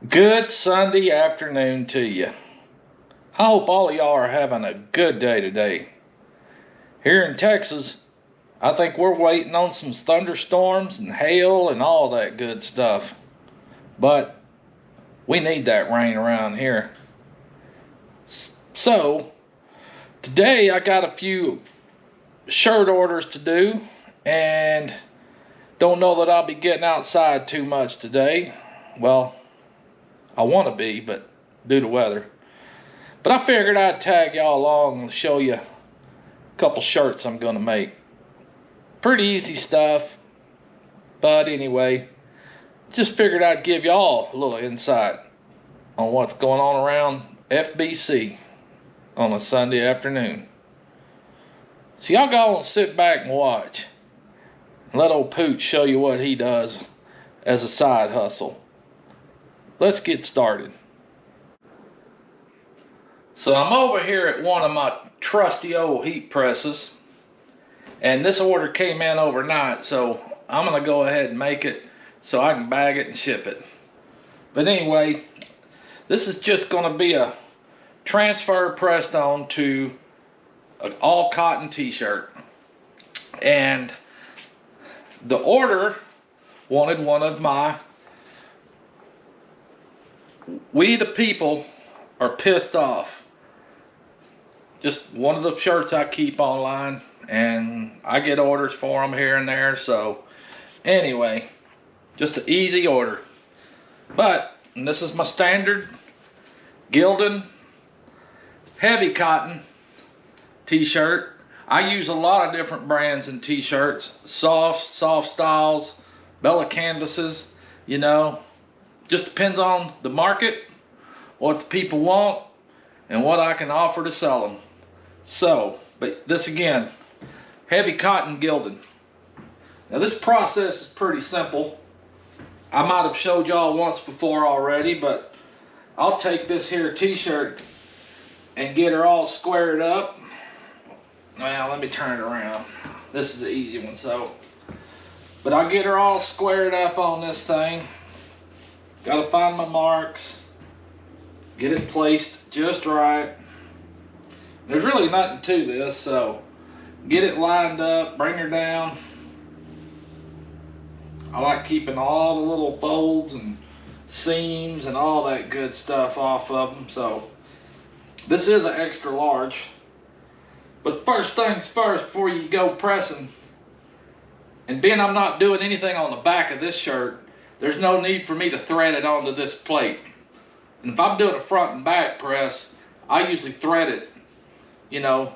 Good Sunday afternoon to you. I hope all of y'all are having a good day today. Here in Texas, I think we're waiting on some thunderstorms and hail and all that good stuff. But we need that rain around here. So, today I got a few shirt orders to do and don't know that I'll be getting outside too much today. Well, I want to be, but due to weather. But I figured I'd tag y'all along and show you a couple shirts I'm going to make. Pretty easy stuff. But anyway, just figured I'd give y'all a little insight on what's going on around FBC on a Sunday afternoon. So y'all go and sit back and watch. And let old Pooch show you what he does as a side hustle. Let's get started. So I'm over here at one of my trusty old heat presses, and this order came in overnight, so I'm gonna go ahead and make it so I can bag it and ship it. But anyway, this is just gonna be a transfer pressed on to an all cotton t-shirt, and the order wanted one of my "We the People Are Pissed Off." Just one of the shirts I keep online, and I get orders for them here and there. So anyway, just an easy order. But this is my standard Gildan heavy cotton t-shirt. I use a lot of different brands in t-shirts. Soft styles, Bella canvases, you know. Just depends on the market, what the people want, and what I can offer to sell them. So, but this again, heavy cotton Gildan. Now this process is pretty simple. I might have showed y'all once before already, but I'll take this here t-shirt and get her all squared up. Well, let me turn it around. This is the easy one, but I'll get her all squared up on this thing. Gotta find my marks, get it placed just right. There's really nothing to this, so get it lined up, bring her down. I like keeping all the little folds and seams and all that good stuff off of them. So this is an extra large. But first things first, before you go pressing, and being I'm not doing anything on the back of this shirt, there's no need for me to thread it onto this plate. And if I'm doing a front and back press, I usually thread it. You know,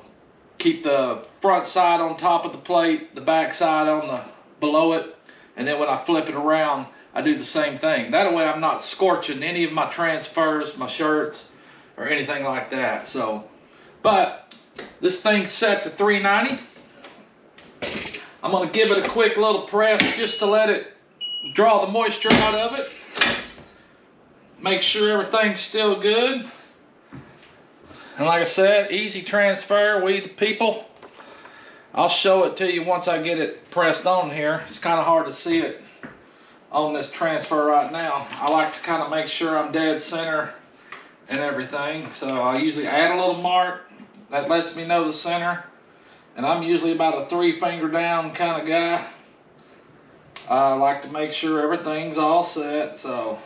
keep the front side on top of the plate, the back side on the below it, and then when I flip it around, I do the same thing. That way I'm not scorching any of my transfers, my shirts, or anything like that. So, but this thing's set to 390. I'm gonna give it a quick little press just to let it draw the moisture out of it. Make sure everything's still good. And like I said, easy transfer, we the people. I'll show it to you once I get it pressed on here. It's kind of hard to see it on this transfer right now. I like to kind of make sure I'm dead center and everything. So I usually add a little mark that lets me know the center. And I'm usually about a 3-finger down kind of guy. I like to make sure everything's all set, so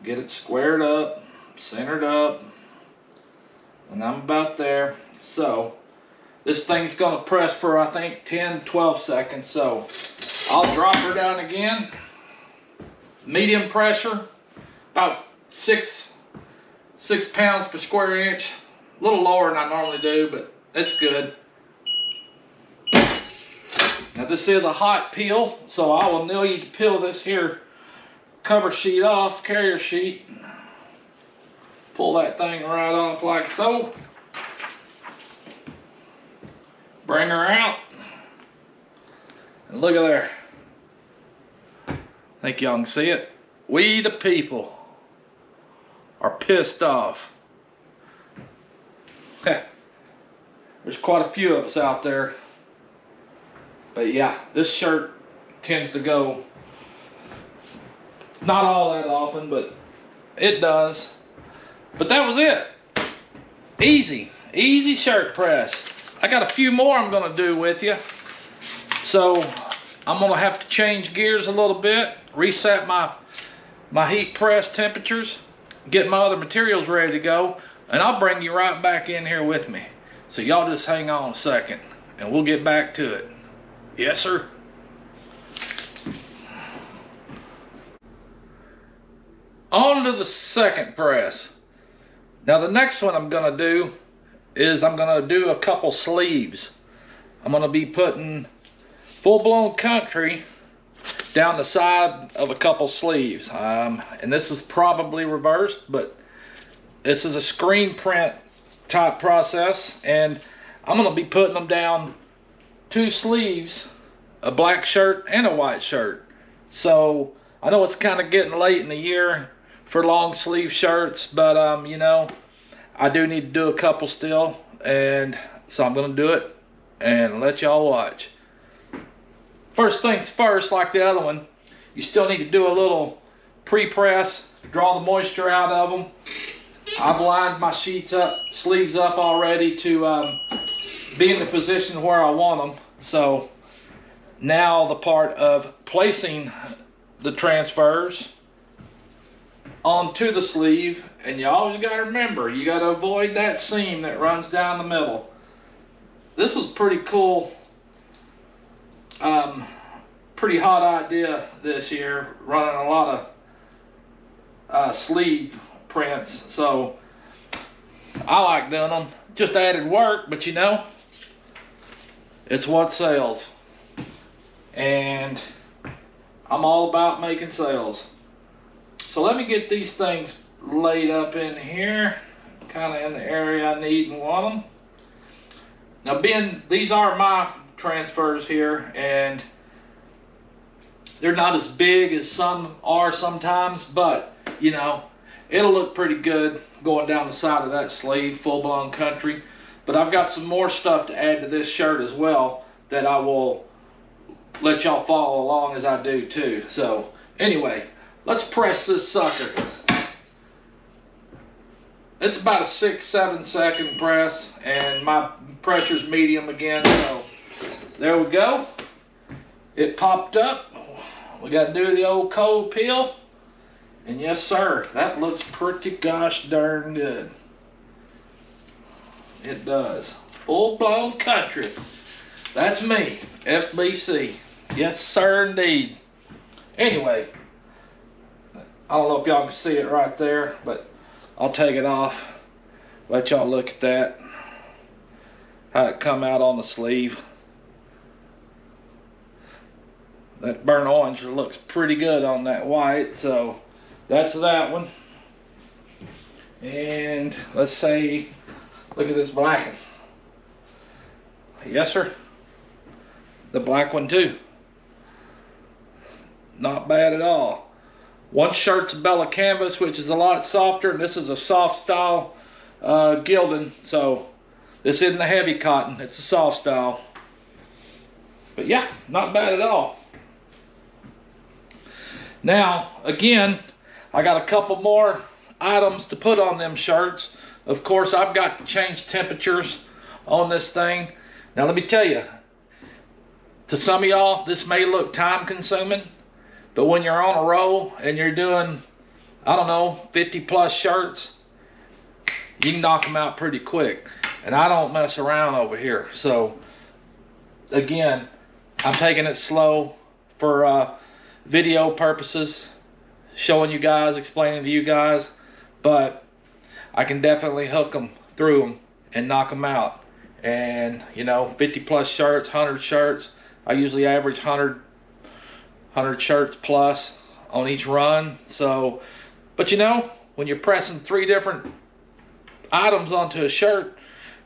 get it squared up, centered up, and I'm about there. So this thing's gonna press for I think 10-12 seconds, so I'll drop her down again. Medium pressure, about 6 pounds per square inch. A little lower than I normally do, but it's good. Now this is a hot peel, so I will need to peel this here cover sheet off, carrier sheet. Pull that thing right off like so. Bring her out. And look at there. I think y'all can see it. We the people are pissed off. There's quite a few of us out there. But yeah, this shirt tends to go not all that often, but It does. But that was it. Easy shirt press. I got a few more I'm gonna do with you. So I'm gonna have to change gears a little bit, reset my heat press temperatures, get my other materials ready to go, and I'll bring you right back in here with me. So y'all just hang on a second and we'll get back to it. Yes, sir. On to the second press. Now the next one I'm gonna do is I'm gonna do a couple sleeves. I'm gonna be putting full-blown country down the side of a couple sleeves. And this is probably reversed, but this is a screen print type process, and I'm gonna be putting them down 2 sleeves, a black shirt and a white shirt. So I know it's kind of getting late in the year for long sleeve shirts, but you know, I do need to do a couple still, and so I'm gonna do it and let y'all watch. First things first, like the other one, you still need to do a little pre-press, draw the moisture out of them. I've lined my sheets up, sleeves up already to be in the position where I want them. So now the part of placing the transfers onto the sleeve, and you always got to remember, you got to avoid that seam that runs down the middle. This was pretty cool. Pretty hot idea this year, running a lot of sleeve prints, so I like doing them. Just added work, but you know, it's what sells, and I'm all about making sales. So let me get these things laid up in here, kind of in the area I need and want them. Now, these are my transfers here, and they're not as big as some are sometimes, but you know, it'll look pretty good going down the side of that sleeve, full-blown country. But I've got some more stuff to add to this shirt as well that I will let y'all follow along as I do too. So anyway, let's press this sucker. It's about a 6-7 second press, and my pressure's medium again, so there we go. It popped up. We got to do the old cold peel. And yes, sir, that looks pretty gosh darn good. It does. Full-blown country. That's me, FBC. Yes, sir, indeed. Anyway, I don't know if y'all can see it right there, but I'll take it off. Let y'all look at that. How it come out on the sleeve. That burnt orange looks pretty good on that white, so that's that one. And let's say, look at this black one. Yes, sir. The black one too. Not bad at all. One shirt's Bella Canvas, which is a lot softer, and this is a soft style gilding. So this isn't a heavy cotton, it's a soft style. But yeah, not bad at all. Now, again, I got a couple more items to put on them shirts. Of course, I've got to change temperatures on this thing. Now, let me tell you, to some of y'all, this may look time consuming, but when you're on a roll and you're doing, I don't know, 50 plus shirts, you can knock them out pretty quick. And I don't mess around over here. So, again, I'm taking it slow for video purposes, showing you guys, explaining to you guys, but I can definitely hook them through them and knock them out. And you know, 50 plus shirts, 100 shirts, I usually average 100 shirts plus on each run. So, but you know, when you're pressing 3 different items onto a shirt,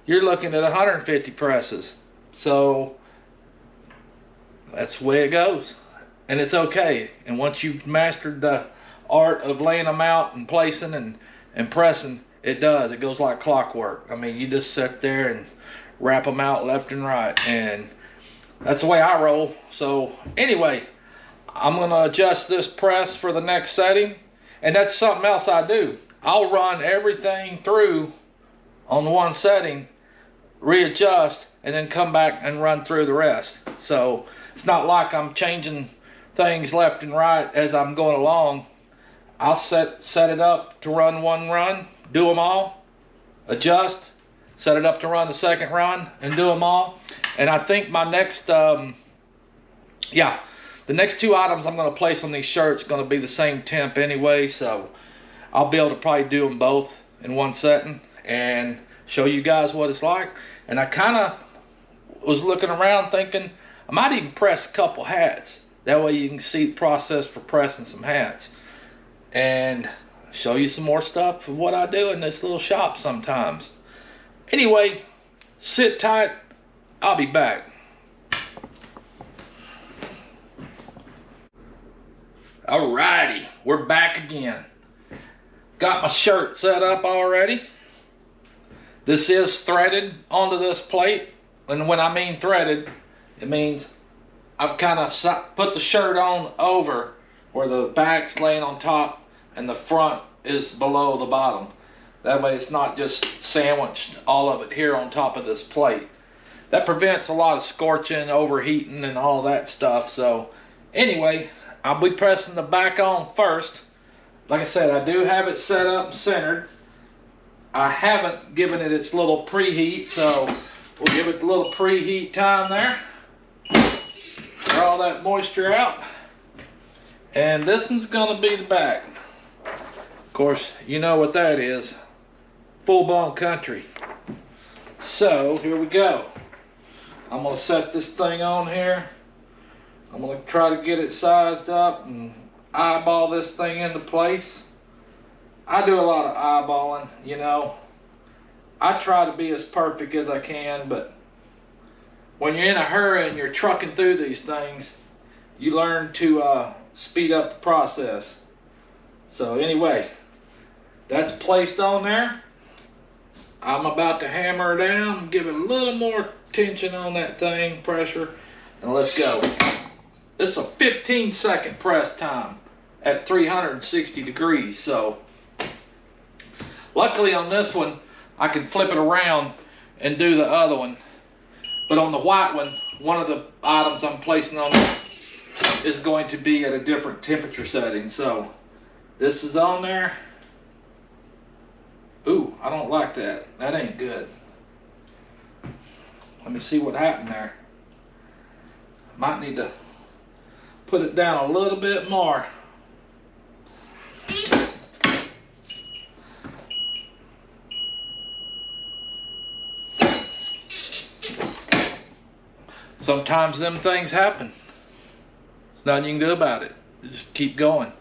you're looking at 150 presses. So that's the way it goes. And it's okay. And once you've mastered the art of laying them out and placing and pressing, it does. It goes like clockwork. I mean, you just sit there and wrap them out left and right. And that's the way I roll. So anyway, I'm going to adjust this press for the next setting. And that's something else I do. I'll run everything through on one setting, readjust, and then come back and run through the rest. So it's not like I'm changing things left and right as I'm going along. I'll set it up to run one run, do them all, adjust, set it up to run the second run, and do them all. And I think my next, the next 2 items I'm going to place on these shirts going to be the same temp anyway, so I'll be able to probably do them both in one setting and show you guys what it's like. And I kind of was looking around thinking I might even press a couple hats. That way you can see the process for pressing some hats. And show you some more stuff of what I do in this little shop sometimes. Anyway, sit tight. I'll be back. Alrighty, we're back again. Got my shirt set up already. This is threaded onto this plate. And when I mean threaded, it means I've kind of put the shirt on over where the back's laying on top and the front is below the bottom. That way it's not just sandwiched all of it here on top of this plate. That prevents a lot of scorching, overheating, and all that stuff. So anyway, I'll be pressing the back on first. Like I said, I do have it set up and centered. I haven't given it its little preheat, so we'll give it a little preheat time there. Draw all that moisture out. And this one's gonna be the back. Of course, you know what that is. Full-blown country. So, here we go. I'm gonna set this thing on here. I'm gonna try to get it sized up and eyeball this thing into place. I do a lot of eyeballing, you know. I try to be as perfect as I can, but when you're in a hurry and you're trucking through these things, you learn to speed up the process. So anyway, that's placed on there. I'm about to hammer it down, give it a little more tension on that thing, pressure, and let's go. This is a 15-second press time at 360 degrees. So luckily on this one, I can flip it around and do the other one. But on the white one of the items I'm placing on it is going to be at a different temperature setting. So this is on there. Ooh, I don't like that. That ain't good. Let me see what happened there. Might need to put it down a little bit more. Sometimes them things happen. There's nothing you can do about it. Just keep going.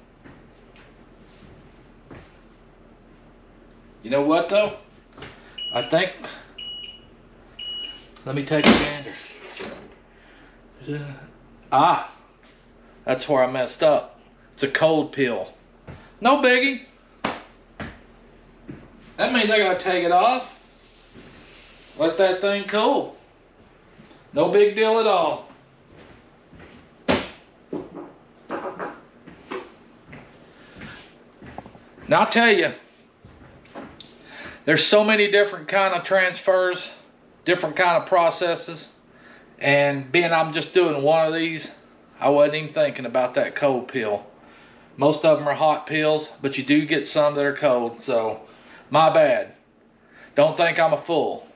You know what though? I think, let me take a gander. That's where I messed up. It's a cold peel. No biggie. That means I gotta take it off. Let that thing cool. No big deal at all. Now I'll tell you, there's so many different kind of transfers, different kind of processes, and being I'm just doing one of these, I wasn't even thinking about that cold peel. Most of them are hot peels, but you do get some that are cold, so my bad. Don't think I'm a fool,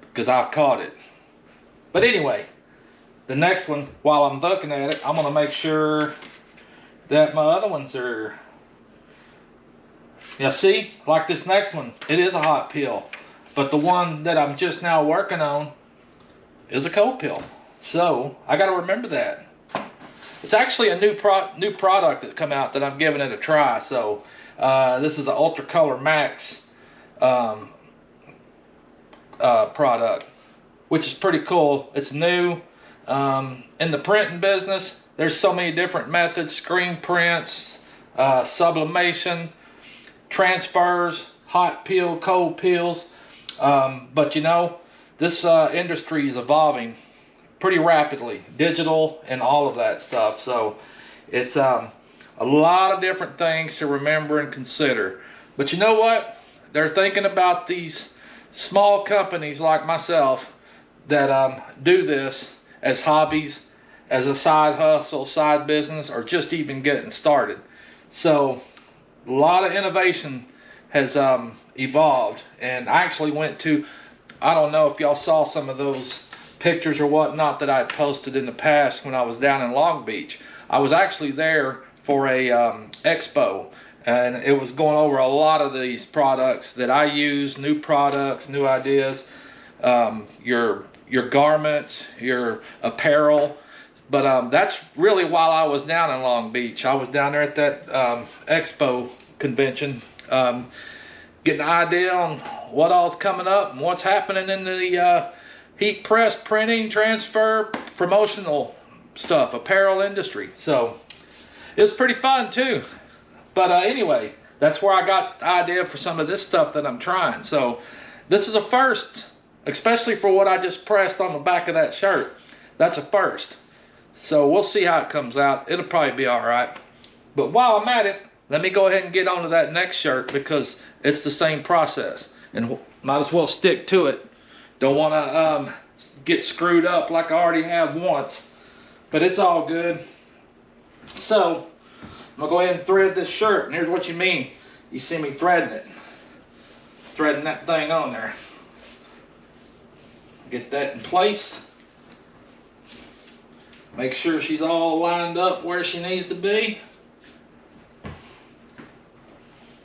because I caught it. But anyway, the next one, while I'm looking at it, I'm gonna make sure that my other ones are, yeah, see, like this next one, it is a hot peel, but the one that I'm just now working on is a cold peel. So I got to remember that. It's actually a new product that come out that I'm giving it a try. So this is an Ultra Color Max product, which is pretty cool. It's new. In the printing business, there's so many different methods: screen prints, sublimation, transfers, hot peel, cold peels. But you know, this industry is evolving pretty rapidly, digital and all of that stuff. So it's a A lot of different things to remember and consider. But you know what? They're thinking about these small companies like myself that do this as hobbies, as a side hustle, side business, or just even getting started. So a lot of innovation has evolved. And I actually went to, I don't know if y'all saw some of those pictures or whatnot that I posted in the past when I was down in Long Beach. I was actually there for a expo, and it was going over a lot of these products that I use, new products, new ideas, your garments, your apparel. But that's really while I was down in Long Beach. I was down there at that expo convention, getting an idea on what all's coming up and what's happening in the heat press, printing, transfer, promotional stuff, apparel industry. So it was pretty fun too. But anyway, that's where I got the idea for some of this stuff that I'm trying. So this is a first, especially for what I just pressed on the back of that shirt. That's a first. So we'll see how it comes out. It'll probably be all right. But while I'm at it, let me go ahead and get onto that next shirt because it's the same process. And might as well stick to it. Don't want to get screwed up like I already have once. But it's all good. So I'm going to go ahead and thread this shirt. And here's what you mean. You see me threading it. Threading that thing on there. Get that in place. Make sure she's all lined up where she needs to be.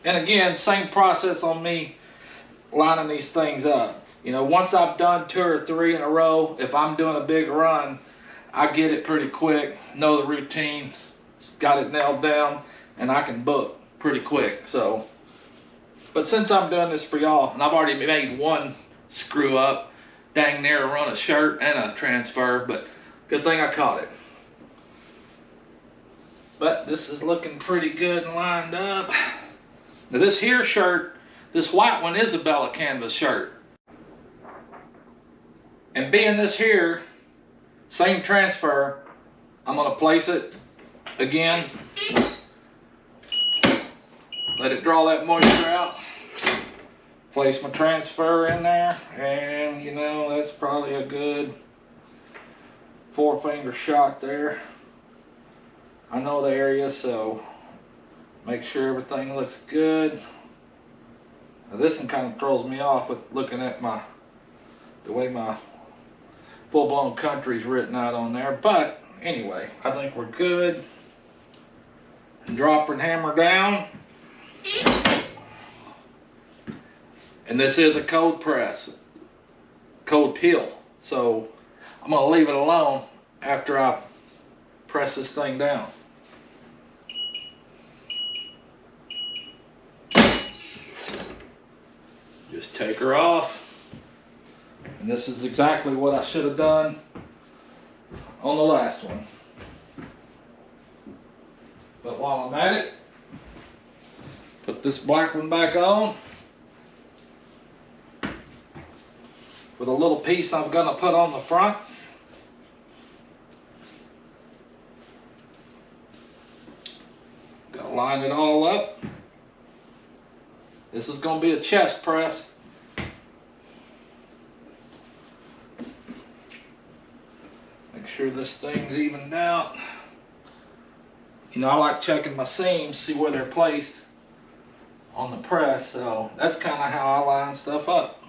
And again, same process on me lining these things up. You know, once I've done 2 or 3 in a row, if I'm doing a big run, I get it pretty quick, know the routine, got it nailed down, and I can book pretty quick. So, but since I'm doing this for y'all, and I've already made one screw up, dang near run a shirt and a transfer, but good thing I caught it. But this is looking pretty good and lined up. Now this here shirt, this white one is a Bella Canvas shirt. And being this here, same transfer, I'm gonna place it again. Let it draw that moisture out. Place my transfer in there, and you know, that's probably a good 4-finger shot there. I know the area, so make sure everything looks good. Now this one kind of throws me off with looking at the way my full-blown country's written out on there. But anyway, I think we're good. And drop and hammer down. And this is a cold press, cold peel. So I'm gonna leave it alone after I press this thing down. Just take her off. And this is exactly what I should have done on the last one. But while I'm at it, put this black one back on with a little piece I'm gonna put on the front. Gotta line it all up. This is gonna be a chest press. Make sure this thing's evened out. You know, I like checking my seams, see where they're placed on the press, so that's kind of how I line stuff up.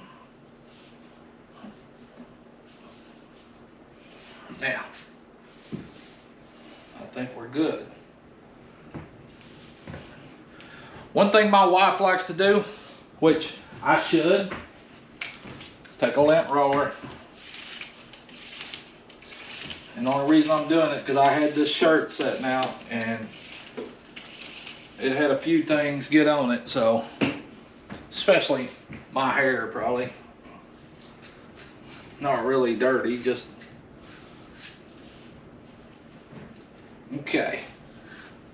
Now, I think we're good. One thing my wife likes to do, which I should, take a lint roller. And the only reason I'm doing it because I had this shirt setting out and it had a few things get on it, so especially my hair probably. Not really dirty, just okay.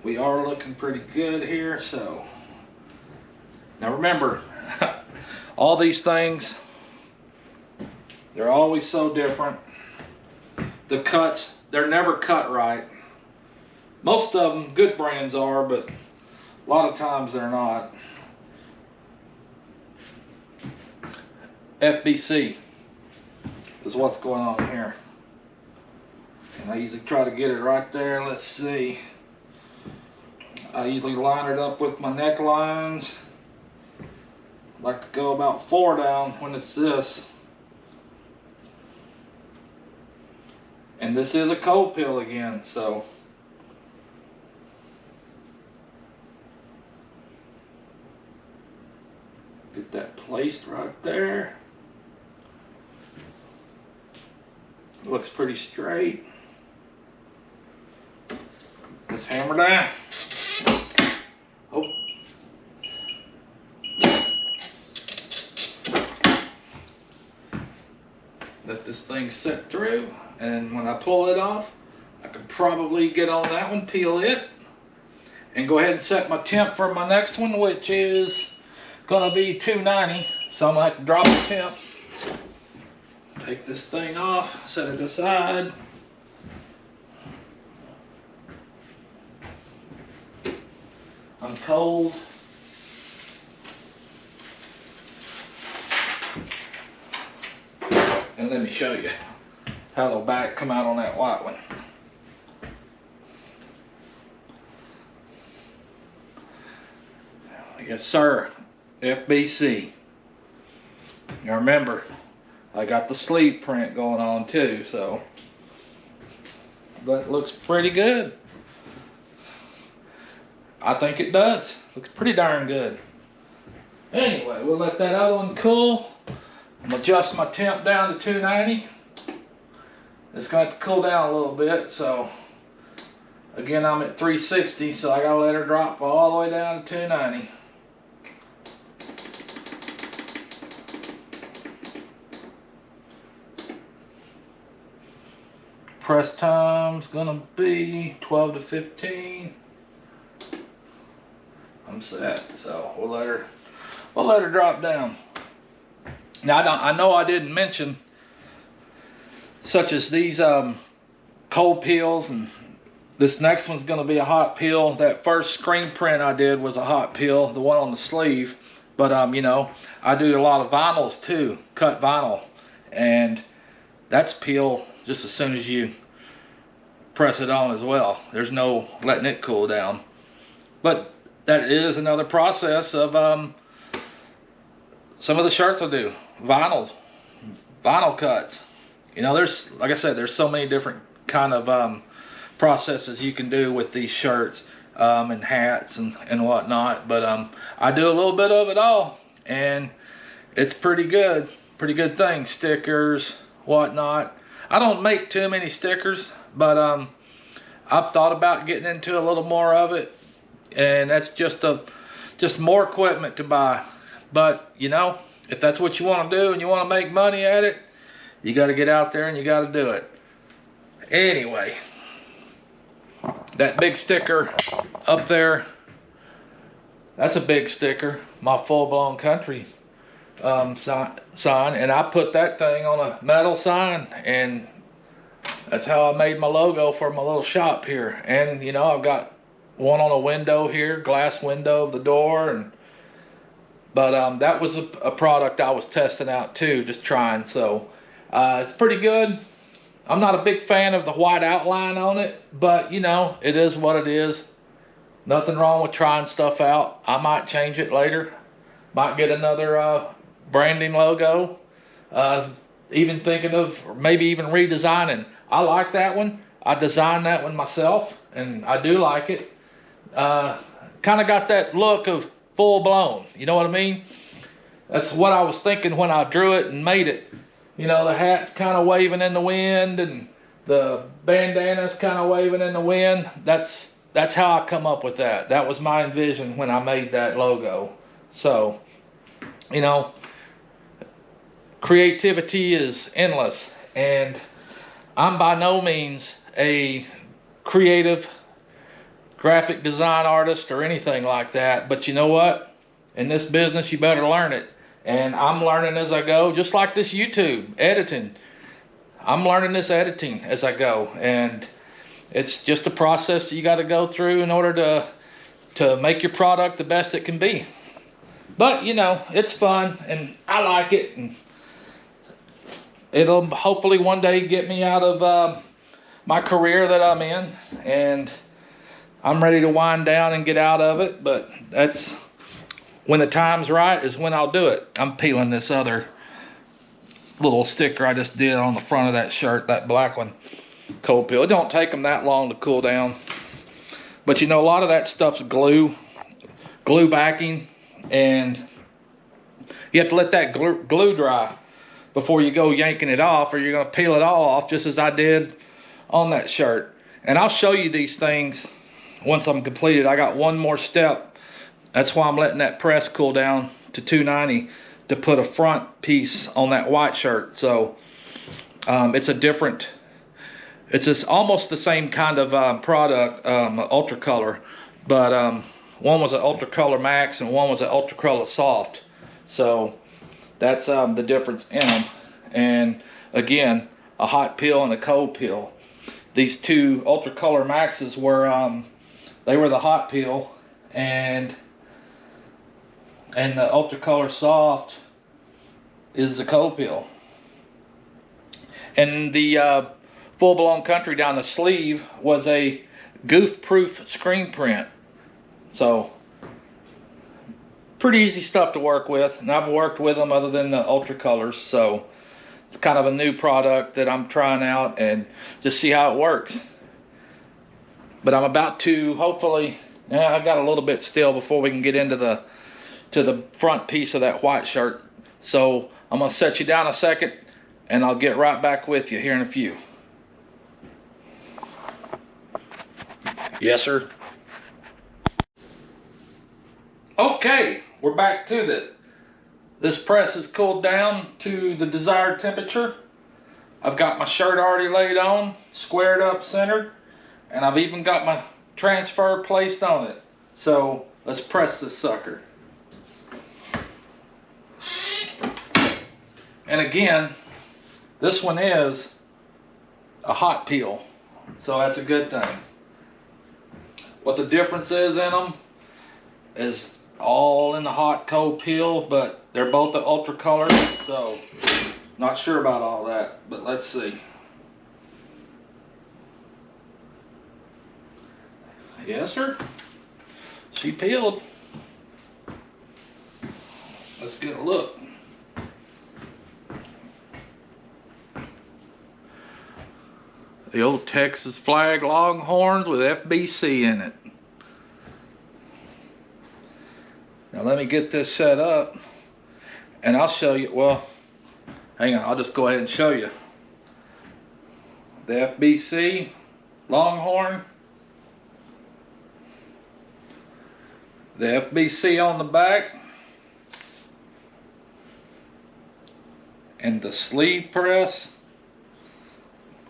We are looking pretty good here, so now remember, all these things, they're always so different. The cuts, they're never cut right. Most of them, good brands are, but a lot of times they're not. FBC is what's going on here. And I usually try to get it right there. Let's see. I usually line it up with my necklines. I like to go about 4 down when it's this. And this is a cold peel again, so. Get that placed right there. Looks pretty straight. Let's hammer down. Oh. Let this thing set through, and when I pull it off, I could probably get on that one, peel it, and go ahead and set my temp for my next one, which is gonna be 290. So I'm gonna have to drop the temp. Take this thing off, set it aside. I'm cold. And let me show you how the back come out on that white one. Yes, sir. FBC. Now remember, I got the sleeve print going on too, so that looks pretty good. I think it does. Looks pretty darn good. Anyway, we'll let that other one cool. I'm gonna adjust my temp down to 290. It's going to have to cool down a little bit, so again I'm at 360, so I gotta let her drop all the way down to 290. Press time's gonna be 12 to 15. I'm set, so we'll let her drop down. Now I know I didn't mention, such as these cold peels, and this next one's gonna be a hot peel. That first screen print I did was a hot peel, the one on the sleeve. But you know, I do a lot of vinyls too, cut vinyl, and that's peel just as soon as you press it on as well. There's no letting it cool down. But that is another process of some of the shirts I do, vinyl cuts. You know, there's, like I said, there's so many different kind of processes you can do with these shirts and hats and whatnot. But I do a little bit of it all, and it's pretty good thing. Stickers, whatnot. I don't make too many stickers, but I've thought about getting into a little more of it, and that's just more equipment to buy. But you know, if that's what you want to do and you want to make money at it, you got to get out there and you got to do it. Anyway, that big sticker up there, that's a big sticker, my full-blown country sign, and I put that thing on a metal sign, and that's how I made my logo for my little shop here. And you know, I've got one on a window here, glass window of the door, but that was a product I was testing out too, just trying. So it's pretty good. I'm not a big fan of the white outline on it, but you know, it is what it is. Nothing wrong with trying stuff out. I might change it later. Might get another branding logo. Even thinking of maybe even redesigning. I like that one. I designed that one myself, and I do like it. Kind of got that look of full blown. You know what I mean? That's what I was thinking when I drew it and made it. You know, the hat's kind of waving in the wind, and the bandana's kind of waving in the wind. That's how I come up with that. That was my envision when I made that logo. So, you know, creativity is endless, and I'm by no means a creative graphic design artist or anything like that, but you know what? In this business, you better learn it. And I'm learning as I go, just like this YouTube editing. I'm learning this editing as I go, and it's just a process that you got to go through in order to make your product the best it can be. But you know, it's fun and I like it, and it'll hopefully one day get me out of my career that I'm in, and I'm ready to wind down and get out of it. But that's when the time's right, is when I'll do it. I'm peeling this other little sticker I just did on the front of that shirt, that black one, cold peel. It don't take them that long to cool down, but you know, a lot of that stuff's glue backing, and you have to let that glue dry before you go yanking it off, or you're going to peel it all off, just as I did on that shirt. And I'll show you these things once I'm completed. I got one more step. That's why I'm letting that press cool down to 290 to put a front piece on that white shirt. So it's a different, it's just almost the same kind of product, Ultra Color, but one was an Ultra Color Max and one was an Ultra Color Soft. So that's the difference in them. And again, a hot peel and a cold peel. These two Ultra Color Maxes were they were the hot peel, and the Ultra Color Soft is the cold peel. And the Full Blown Country down the sleeve was a goof-proof screen print. So pretty easy stuff to work with, and I've worked with them other than the Ultra Colors. So it's kind of a new product that I'm trying out and just see how it works. But I'm about to hopefully, I've got a little bit still before we can get into the front piece of that white shirt. So I'm gonna set you down a second and I'll get right back with you here in a few. Yes, sir. Okay, we're back to it. This press is cooled down to the desired temperature. I've got my shirt already laid on, squared up, centered, and I've even got my transfer placed on it. So let's press this sucker. And again, this one is a hot peel, so that's a good thing. What the difference is in them is all in the hot cold peel, but they're both the Ultra Color, so not sure about all that, but let's see. Yes, sir. She peeled. Let's get a look. The old Texas flag Longhorns with FBC in it. Now let me get this set up and I'll show you. Well, hang on, I'll just go ahead and show you. The FBC Longhorn. The FBC on the back. And the sleeve press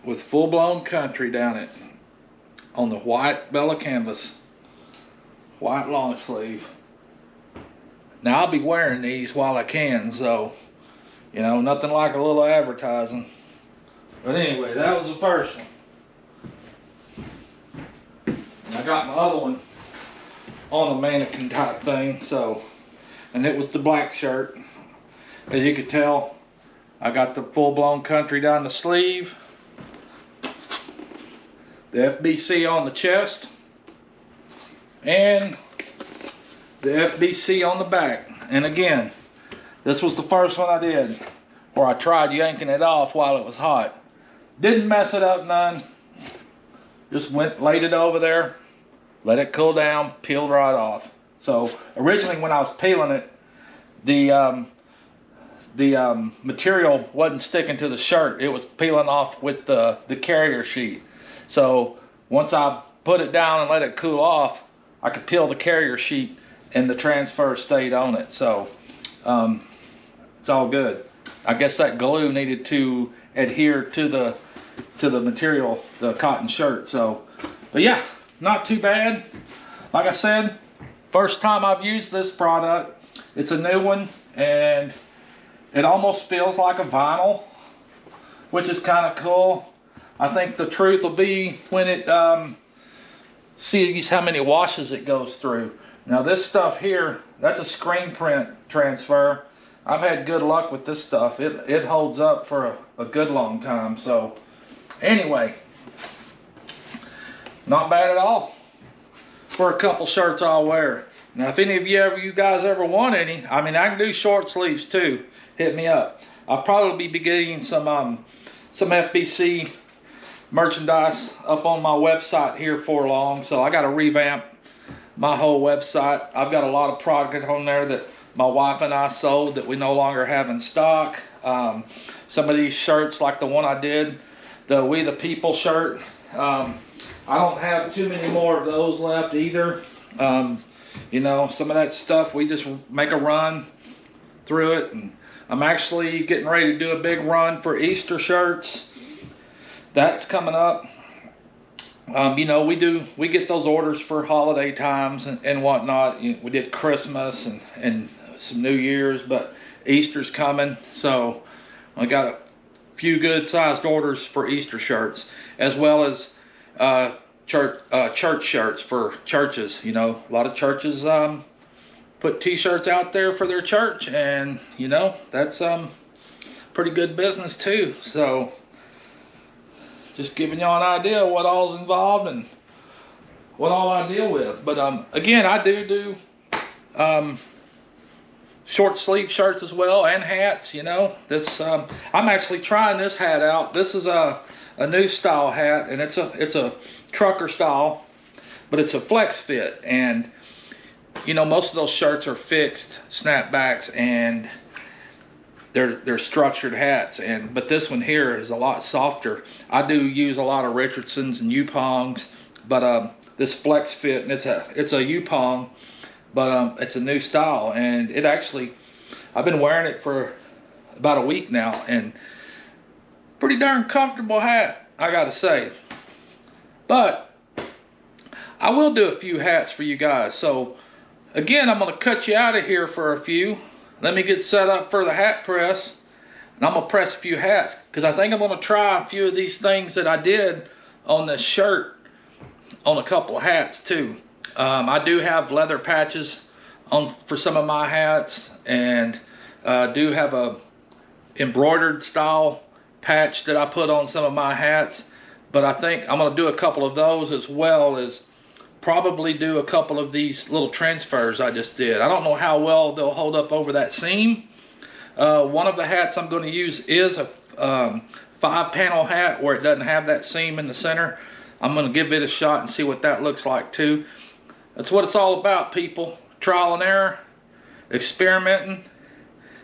with Full Blown Country down it on the white Bella canvas, white long sleeve. Now I'll be wearing these while I can, so you know, nothing like a little advertising. But anyway, that was the first one. And I got my other one on a mannequin type thing, so, and it was the black shirt. As you could tell, I got the Full Blown Country down the sleeve, the FBC on the chest, and the FBC on the back. And again, this was the first one I did where I tried yanking it off while it was hot. Didn't mess it up none. Just laid it over there, let it cool down, peeled right off. So originally when I was peeling it, the material wasn't sticking to the shirt. It was peeling off with the carrier sheet. So once I put it down and let it cool off, I could peel the carrier sheet and the transfer stayed on it. So it's all good. I guess that glue needed to adhere to the material, the cotton shirt. So, but yeah, not too bad. Like I said, first time I've used this product. It's a new one and it almost feels like a vinyl, which is kind of cool. I think the truth will be when it sees how many washes it goes through. Now this stuff here, that's a screen print transfer. I've had good luck with this stuff. It holds up for a good long time. So anyway, not bad at all for a couple shirts I'll wear. Now if any of you guys ever want any, I mean I can do short sleeves too. Hit me up. I'll probably be getting some FBC merchandise up on my website here for long. So I got to revamp my whole website. I've got a lot of product on there that my wife and I sold that we no longer have in stock. Some of these shirts, like the one I did, the We the People shirt, I don't have too many more of those left either. You know, some of that stuff we just make a run through it, and I'm actually getting ready to do a big run for Easter shirts. That's coming up. You know, we get those orders for holiday times and whatnot. We did Christmas and some New Year's, but Easter's coming, so I got a few good sized orders for Easter shirts, as well as church shirts for churches. You know, a lot of churches put t-shirts out there for their church, and you know, that's pretty good business too. So just giving y'all an idea of what all's involved and what all I deal with. But again, I do short sleeve shirts as well, and hats. You know, this I'm actually trying this hat out. This is a new style hat, and it's a trucker style, but it's a flex fit. And you know, most of those shirts are fixed snapbacks, and they're structured hats, but this one here is a lot softer. I do use a lot of Richardsons and Yupongs, but this flex fit, and it's a Yupong, but it's a new style, and it actually, I've been wearing it for about a week now, and pretty darn comfortable hat, I gotta say. But I will do a few hats for you guys. So again, I'm gonna cut you out of here for a few. Let me get set up for the hat press, and I'm gonna press a few hats, because I think I'm gonna try a few of these things that I did on this shirt on a couple of hats too. I do have leather patches on for some of my hats, and do have a embroidered style patch that I put on some of my hats. But I think I'm gonna do a couple of those, as well as probably do a couple of these little transfers I just did. I don't know how well they'll hold up over that seam. One of the hats I'm going to use is a 5-panel hat where it doesn't have that seam in the center. I'm going to give it a shot and see what that looks like too. That's what it's all about, people. Trial and error, experimenting,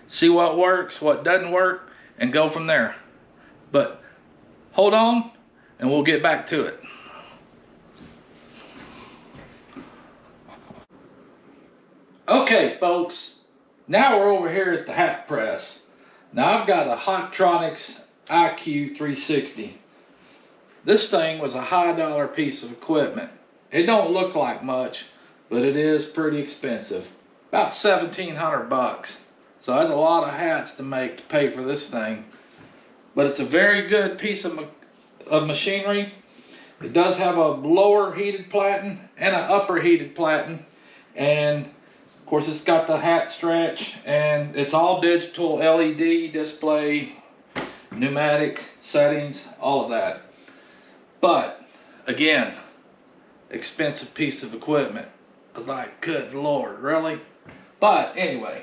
see what works, what doesn't work, and go from there. But hold on, and we'll get back to it. Okay, folks, now we're over here at the hat press. Now I've got a Hotronix IQ 360. This thing was a high dollar piece of equipment. It don't look like much, but it is pretty expensive. About 1,700 bucks. So that's a lot of hats to make to pay for this thing. But it's a very good piece of machinery. It does have a lower heated platen and an upper heated platen, and of course it's got the hat stretch, and it's all digital LED display, pneumatic settings, all of that. But again, expensive piece of equipment. I was like, good Lord, really? But anyway,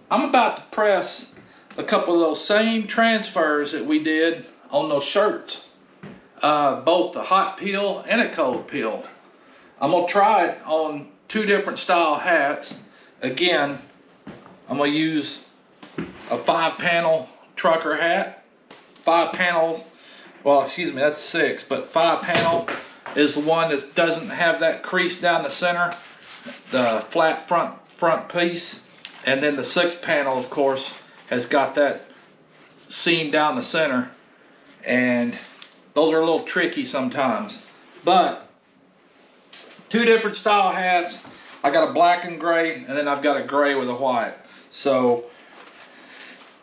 I'm about to press a couple of those same transfers that we did on those shirts. Both the hot peel and a cold peel. I'm gonna try it on 2 different style hats. Again, I'm gonna use a 5-panel trucker hat. 5-panel, well, excuse me, that's 6, but 5-panel is the one that doesn't have that crease down the center, the flat front piece. And then the 6-panel, of course, has got that seam down the center, and those are a little tricky sometimes. But 2 different style hats. I got a black and gray, and then I've got a gray with a white. So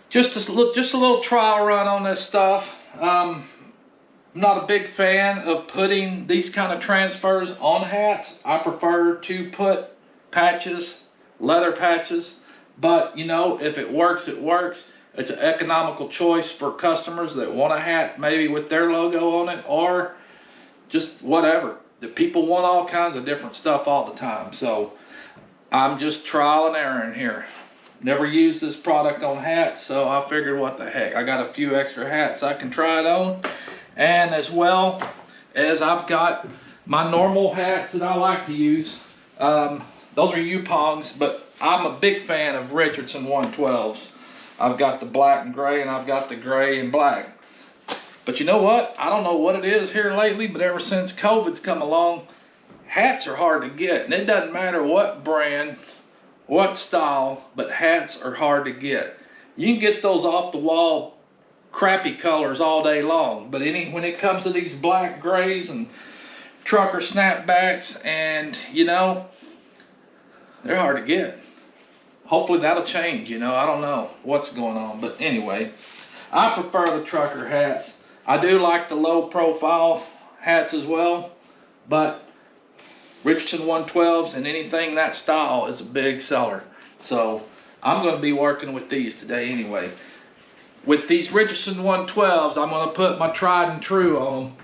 just a little trial run on this stuff. I'm not a big fan of putting these kind of transfers on hats. I prefer to put patches, leather patches, but you know, if it works, it works. It's an economical choice for customers that want a hat maybe with their logo on it, or just whatever. The people want all kinds of different stuff all the time. So I'm just trial and error here. Never used this product on hats, so I figured what the heck. I got a few extra hats I can try it on. And as well as I've got my normal hats that I like to use. Those are Yupongs, but I'm a big fan of Richardson 112s. I've got the black and gray, and I've got the gray and black. But you know what? I don't know what it is here lately, but ever since COVID's come along, hats are hard to get. And it doesn't matter what brand, what style, but hats are hard to get. You can get those off the wall crappy colors all day long, but when it comes to these black, grays, and trucker snapbacks, and you know, they're hard to get. Hopefully that'll change, you know. I don't know what's going on, but anyway, I prefer the trucker hats. I do like the low profile hats as well, but Richardson 112s and anything that style is a big seller. So I'm going to be working with these today anyway. With these Richardson 112s, I'm going to put my tried and true on them.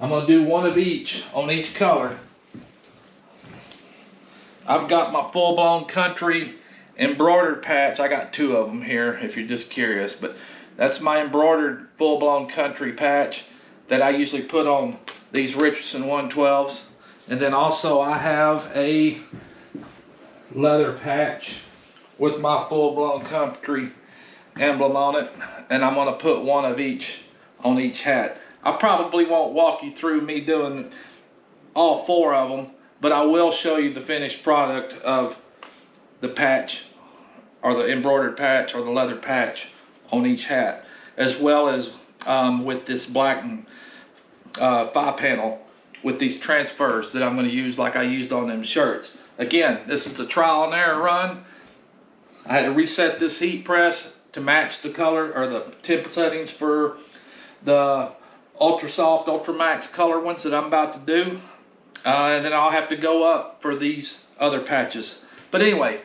I'm going to do one of each on each color. I've got my full-blown country embroidered patch. I got two of them here if you're just curious, but that's my embroidered full-blown country patch that I usually put on these Richardson 112s. And then also I have a leather patch with my full-blown country emblem on it, and I'm going to put one of each on each hat. I probably won't walk you through me doing all four of them, but I will show you the finished product of the patch, or the embroidered patch, or the leather patch on each hat, as well as with this black and 5-panel with these transfers that I'm going to use like I used on them shirts. Again, this is a trial and error run. I had to reset this heat press to match the color or the temp settings for the ultra soft, ultra max color ones that I'm about to do. And then I'll have to go up for these other patches. But anyway,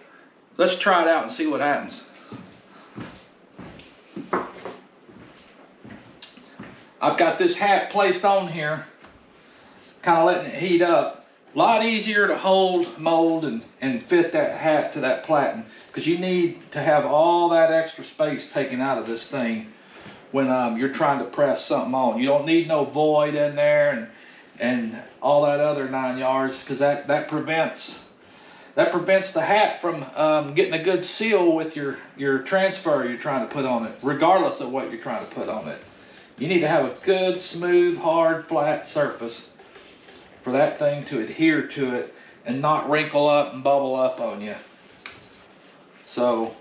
let's try it out and see what happens. I've got this hat placed on here, kind of letting it heat up. A lot easier to hold, mold, and fit that hat to that platen, because you need to have all that extra space taken out of this thing when you're trying to press something on. You don't need no void in there and all that other 9 yards, because that prevents the hat from getting a good seal with your transfer you're trying to put on it, regardless of what you're trying to put on it. You need to have a good, smooth, hard, flat surface for that thing to adhere to it and not wrinkle up and bubble up on you. So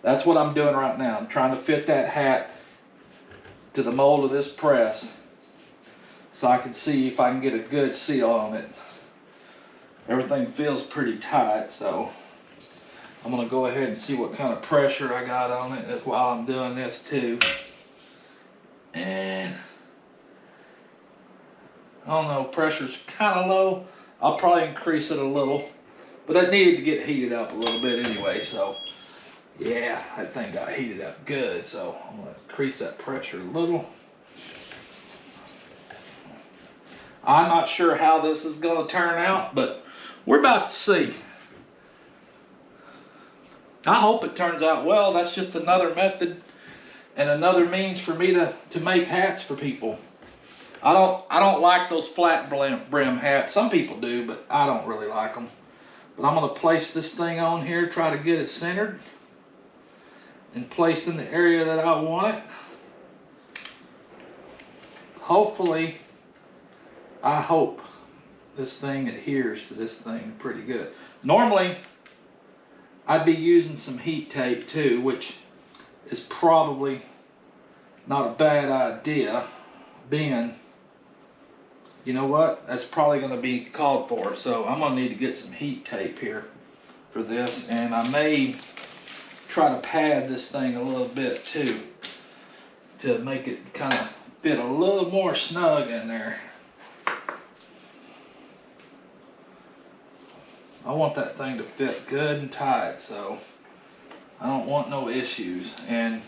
that's what I'm doing right now. I'm trying to fit that hat to the mold of this press so I can see if I can get a good seal on it. Everything feels pretty tight, so I'm going to go ahead and see what kind of pressure I got on it while I'm doing this too. And I don't know, pressure's kind of low. I'll probably increase it a little, but I needed to get heated up a little bit anyway, so yeah, that thing got heated up good, so I'm going to increase that pressure a little. I'm not sure how this is going to turn out, but we're about to see. I hope it turns out well. That's just another method and another means for me to make hats for people. I don't like those flat brim hats. Some people do, but I don't really like them. But I'm going to place this thing on here, try to get it centered and placed in the area that I want it. Hopefully, I hope this thing adheres to this thing pretty good. Normally, I'd be using some heat tape too, which is probably not a bad idea, being, you know what, that's probably going to be called for. So I'm going to need to get some heat tape here for this, and I may try to pad this thing a little bit too. to make it kind of fit a little more snug in there. I want that thing to fit good and tight, so I don't want no issues. And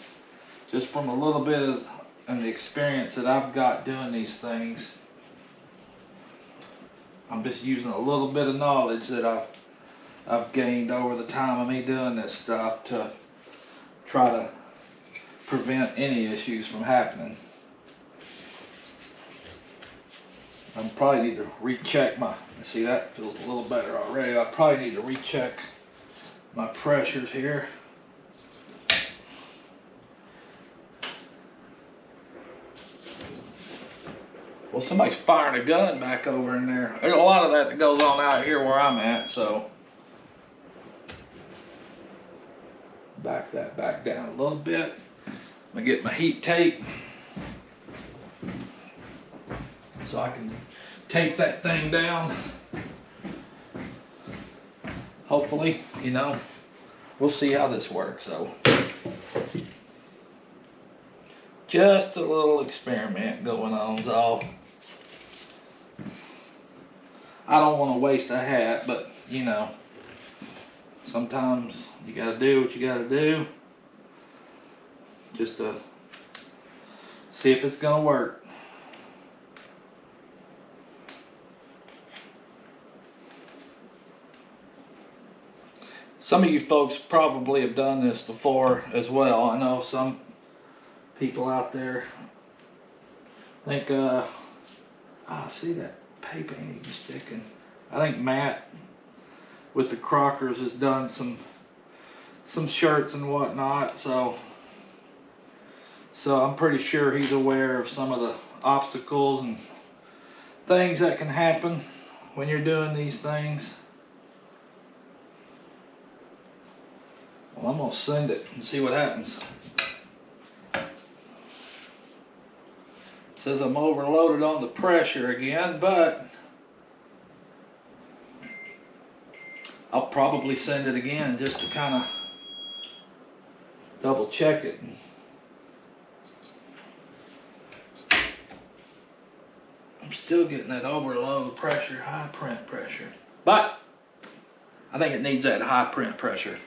just from a little bit of the experience that I've got doing these things, I'm just using a little bit of knowledge that I've gained over the time of me doing this stuff to try to prevent any issues from happening. I probably need to recheck my, see, that feels a little better already. I probably need to recheck my pressures here. Well, somebody's firing a gun back over in there. There's a lot of that goes on out here where I'm at, so back that back down a little bit. I'm gonna get my heat tape so I can tape that thing down. Hopefully, you know, we'll see how this works. So just a little experiment going on is all. I don't want to waste a hat, but you know, sometimes you gotta do what you gotta do just to see if it's gonna work. Some of you folks probably have done this before as well. I know some people out there think, see that paper ain't even sticking. I think Matt with the Crockers has done some shirts and whatnot, so I'm pretty sure he's aware of some of the obstacles and things that can happen when you're doing these things. Well, I'm gonna send it and see what happens. Says I'm overloaded on the pressure again, but I'll probably send it again just to kind of double check it. I'm still getting that overload pressure, high print pressure, but I think it needs that high print pressure.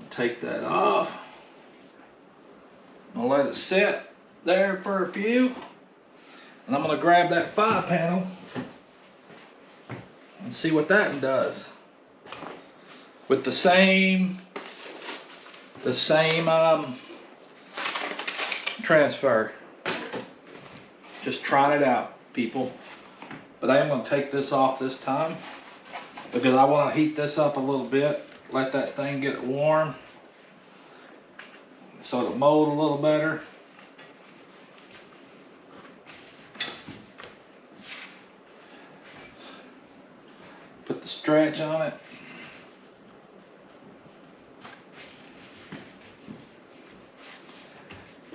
Take that off. I'll let it sit there for a few, and I'm going to grab that 5-panel and see what that does with the same transfer. Just trying it out, people. But I am going to take this off this time because I want to heat this up a little bit, let that thing get warm so it'll mold a little better. Put the stretch on it.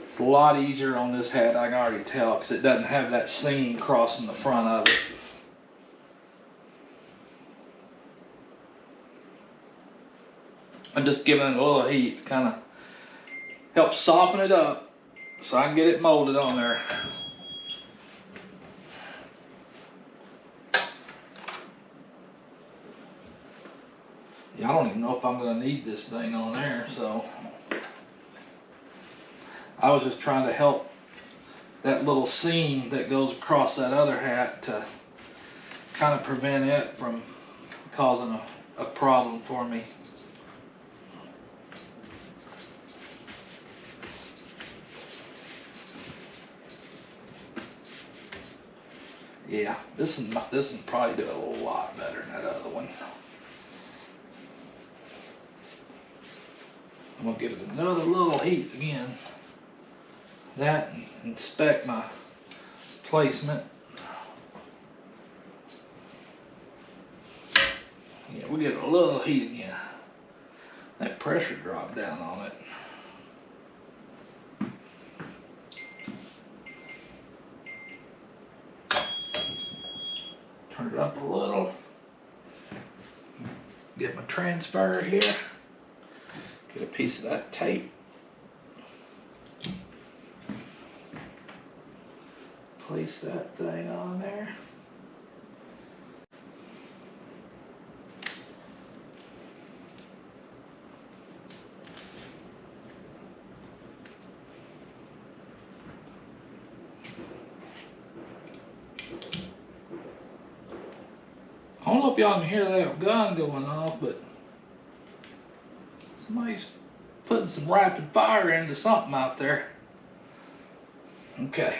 It's a lot easier on this hat, I can already tell, because it doesn't have that seam crossing the front of it. I'm just giving it a little heat to kind of help soften it up so I can get it molded on there. Yeah, I don't even know if I'm going to need this thing on there, so I was just trying to help that little seam that goes across that other hat to kind of prevent it from causing a problem for me. Yeah, this will probably do a lot better than that other one. I'm gonna give it another little heat again. That, and inspect my placement. Yeah, we get a little heat again. That pressure dropped down on it. Turn it up a little. Get my transfer here. Get a piece of that tape. Place that thing on there. I don't know if y'all can hear that gun going off, but somebody's putting some rapid fire into something out there. Okay.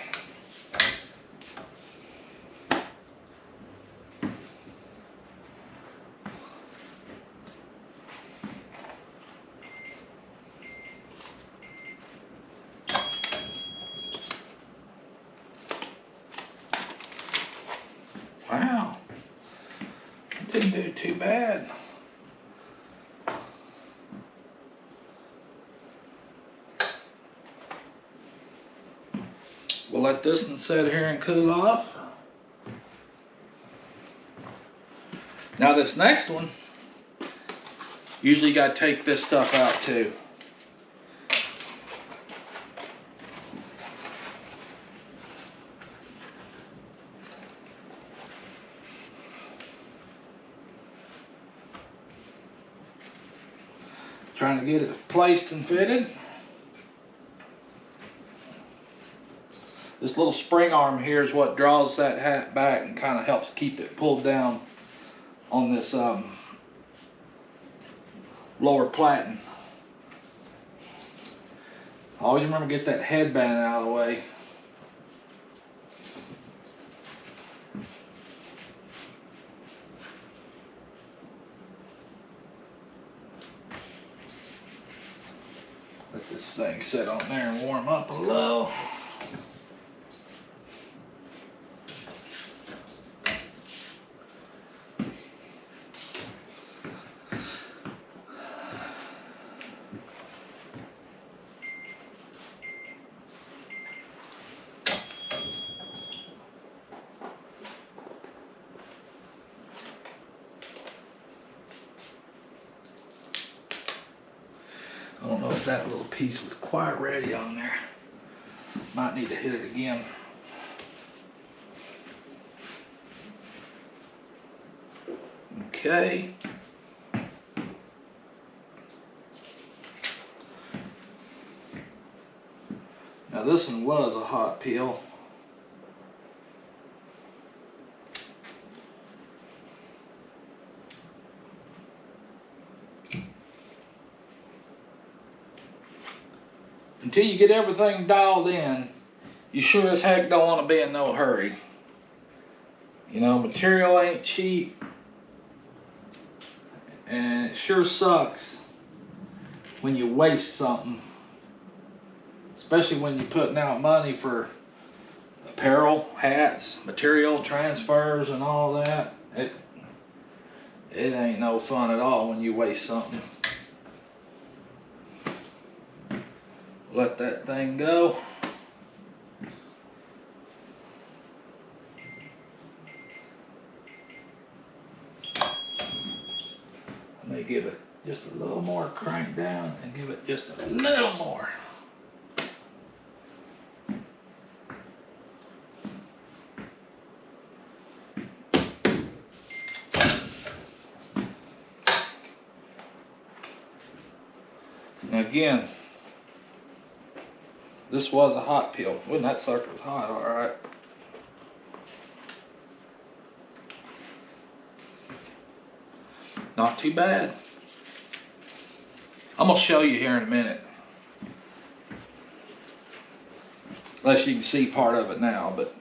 Wow. Didn't do too bad. We'll let this one sit here and cool off. Now this next one, usually you gotta take this stuff out too. Trying to get it placed and fitted. This little spring arm here is what draws that hat back and kind of helps keep it pulled down on this lower platen. Always remember to get that headband out of the way. Let this thing sit on there and warm up a little. I don't know if that little piece was quite ready on there. Might need to hit it again. Okay. Now this one was a hot peel. Until you get everything dialed in, you sure as heck don't want to be in no hurry. You know, material ain't cheap, and it sure sucks when you waste something, especially when you're putting out money for apparel, hats, material transfers, and all that. It ain't no fun at all when you waste something. Let that thing go. I may give it just a little more crank down and give it just a little more. Now again, this was a hot peel. Wasn't that sucker was hot, all right. Not too bad. I'm gonna show you here in a minute. Unless you can see part of it now, but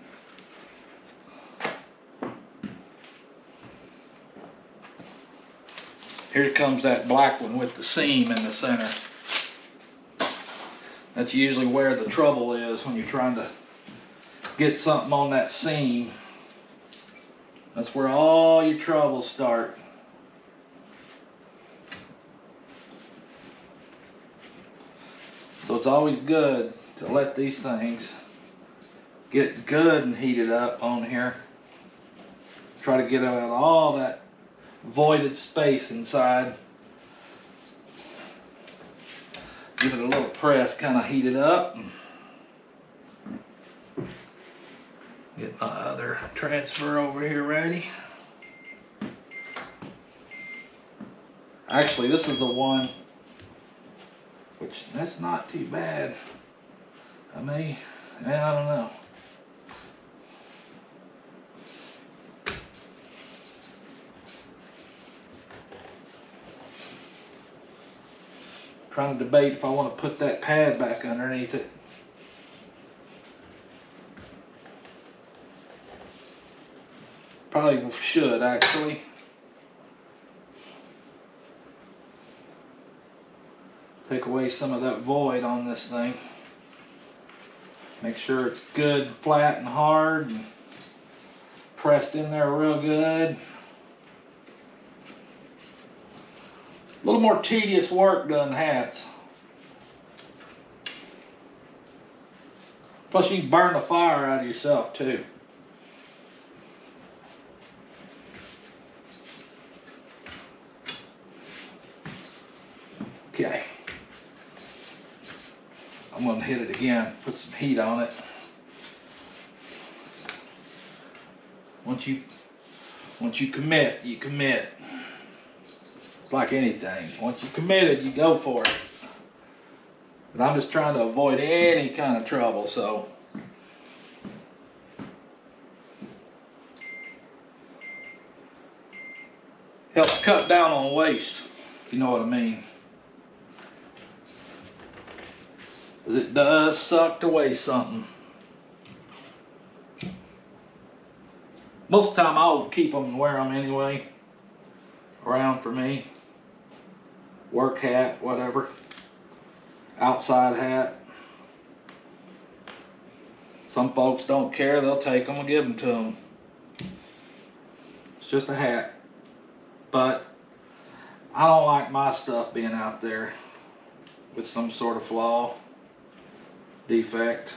here comes that black one with the seam in the center. That's usually where the trouble is when you're trying to get something on that seam. That's where all your troubles start. So it's always good to let these things get good and heated up on here. Try to get out all that voided space inside. Give it a little press, kind of heat it up. Get my other transfer over here ready. Actually, this is the one, which that's not too bad. I don't know. Trying to debate if I want to put that pad back underneath it. Probably should, actually. Take away some of that void on this thing. Make sure it's good, flat and hard, and pressed in there real good. A little more tedious work doing hats. Plus you can burn the fire out of yourself too. Okay. I'm gonna hit it again, put some heat on it. Once you commit, you commit. It's like anything. Once you committed, you go for it. But I'm just trying to avoid any kind of trouble, so. Helps cut down on waste, if you know what I mean. Because it does suck to waste something. Most of the time I'll keep them and wear them anyway. Around for me. Work hat, whatever. Outside hat. Some folks don't care, they'll take them and give them to them. It's just a hat. But I don't like my stuff being out there with some sort of flaw, defect.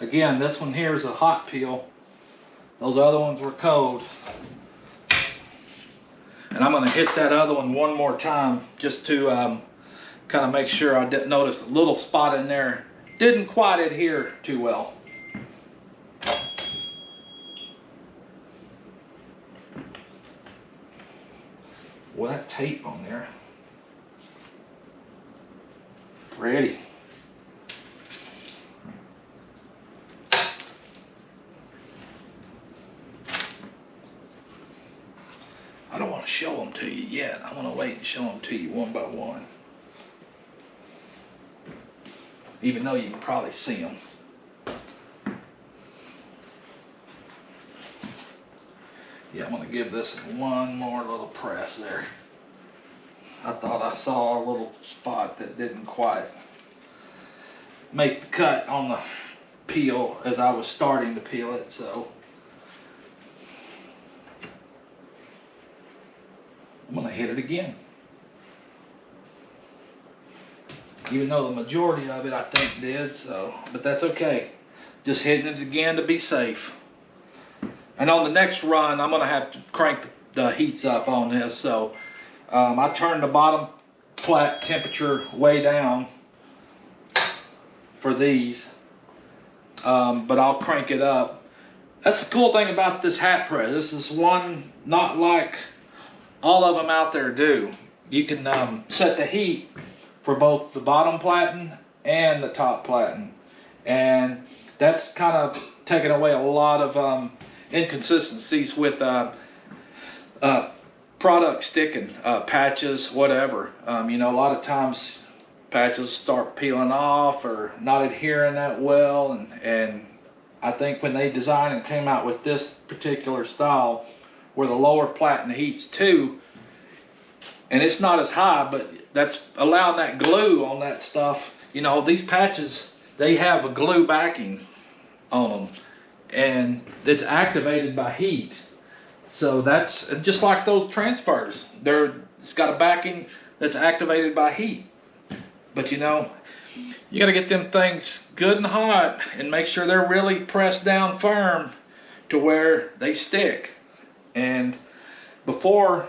Again, this one here is a hot peel. Those other ones were cold. And I'm going to hit that other one more time just to kind of make sure. I didn't notice a little spot in there. Didn't quite adhere too well. Well, that tape on there. Ready. I don't want to show them to you yet. I want to wait and show them to you one by one. Even though you can probably see them. Yeah, I'm going to give this one more little press there. I thought I saw a little spot that didn't quite make the cut on the peel as I was starting to peel it, so I'm going to hit it again. Even though the majority of it I think did, so, but that's okay. Just hitting it again to be safe. And on the next run, I'm going to have to crank the heats up on this. So I turned the bottom plat temperature way down for these, but I'll crank it up. That's the cool thing about this hat press. This is one not like all of them out there do. You can set the heat for both the bottom platen and the top platen. And that's kind of taken away a lot of inconsistencies with product sticking, patches, whatever. You know, a lot of times patches start peeling off or not adhering that well, and I think when they designed and came out with this particular style where the lower platen heats too, and it's not as high, but that's allowing that glue on that stuff. You know, these patches, they have a glue backing on them, and it's activated by heat. So that's just like those transfers. It's got a backing that's activated by heat. But you know, you got to get them things good and hot and make sure they're really pressed down firm to where they stick. And before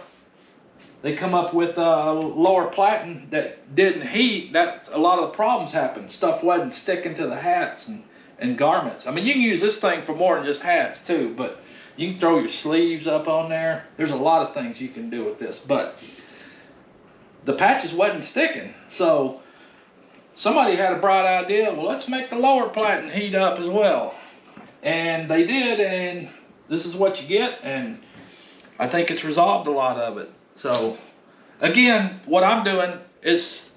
they come up with lower platen that didn't heat, that a lot of the problems happened. Stuff wasn't sticking to the hats and garments. I mean, you can use this thing for more than just hats too, but you can throw your sleeves up on there. There's a lot of things you can do with this, but the patches wasn't sticking. So somebody had a bright idea, well, let's make the lower platen heat up as well. And they did, and this is what you get, and I think it's resolved a lot of it. So again, what I'm doing is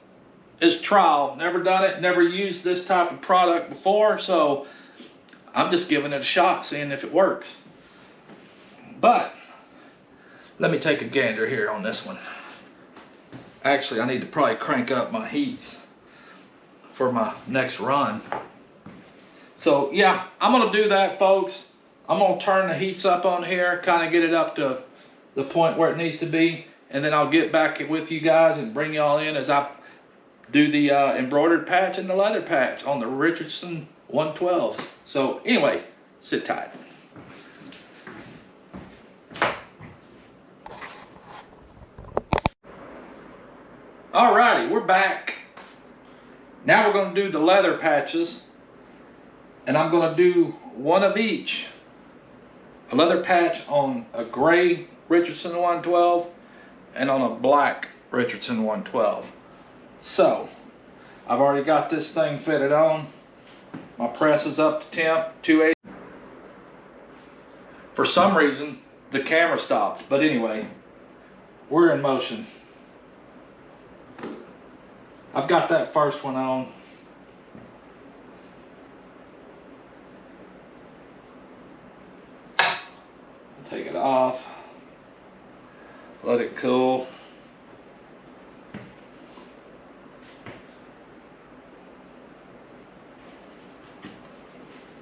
trial. Never done it, never used this type of product before, so I'm just giving it a shot, seeing if it works. But let me take a gander here on this one. Actually, I need to probably crank up my heats for my next run. So yeah, I'm gonna do that, folks. I'm gonna turn the heats up on here, kind of get it up to the point where it needs to be, and then I'll get back with you guys and bring y'all in as I do the embroidered patch and the leather patch on the Richardson 112s. So anyway, sit tight. Alrighty, we're back. Now we're going to do the leather patches, and I'm going to do one of each. A leather patch on a gray Richardson 112 and on a black Richardson 112. So I've already got this thing fitted on. My press is up to temp 280. For some reason the camera stopped, but anyway, we're in motion. I've got that first one on. Take it off. Let it cool.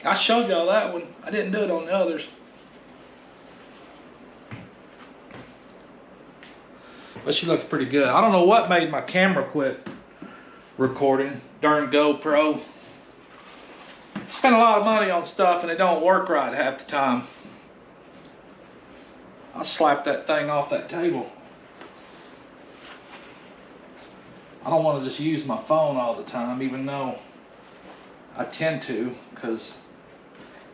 I showed y'all that one. I didn't do it on the others. But she looks pretty good. I don't know what made my camera quit recording. Darn GoPro. Spend a lot of money on stuff and it don't work right half the time. I'll slap that thing off that table. I don't want to just use my phone all the time, even though I tend to, because